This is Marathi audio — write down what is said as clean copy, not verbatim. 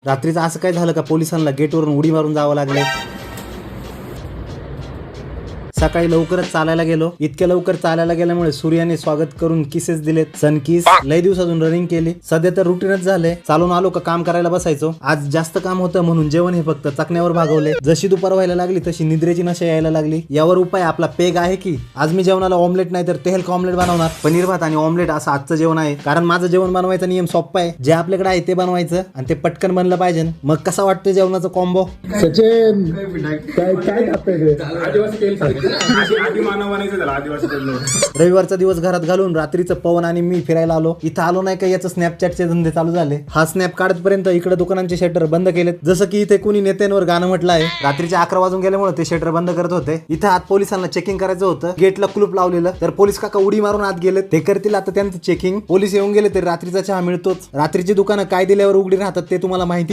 रात्रीचं असं काय झालं का पोलिसांना गेटवरून उडी मारून जावं लागलं. सकाळी लवकरच चालायला गेलो. इतक्या लवकर चालायला गेल्यामुळे सूर्याने स्वागत करून किसेस दिलेत. सन किस. लय दिवसातून रनिंग केली. सध्या तर रुटीनच झालंय. चालून आलो का काम करायला बसायचो. आज जास्त काम होतं म्हणून जेवण हे फक्त चकण्यावर भागवले. जशी दुपार व्हायला लागली तशी निद्रेची नशा यायला लागली. यावर उपाय आपला पेग आहे की आज मी जेवणाला ऑमलेट नाही तर तेहलका ऑमलेट बनवणार. पनीर भात आणि ऑमलेट असं आजचं जेवण आहे. कारण माझं जेवण बनवायचा नियम सोप्पा आहे. जे आपल्याकडे आहे ते बनवायचं आणि ते पटकन बनलं पाहिजे. मग कसा वाटतं जेवणाचा कॉम्बो. सचिन काय काय खातोय रविवारचा दिवस घरात घालून रात्रीचं पवन आणि मी फिरायला आलो. इथं आलो नाही का याचं स्नॅपचॅटचे धंदे चालू झाले. हा स्नॅप काढतपर्यंत इकडे दुकानांचे शटर बंद केलेत. जसं की इथे कुणी नेत्यांवर गाणं म्हटलं आहे. रात्रीचे 11 वाजून गेल्यामुळे ते शटर बंद करत होते. इथं आत पोलिसांना चेकिंग करायचं होतं. गेटला कुलूप लावलेलं तर पोलीस काका उडी मारून आत गेले. ते करतील आता त्यांचं चेकिंग. पोलीस येऊन गेले तरी रात्रीचा चहा मिळतोच. रात्रीची दुकानं काय दिल्यावर उघडी राहतात ते तुम्हाला माहिती.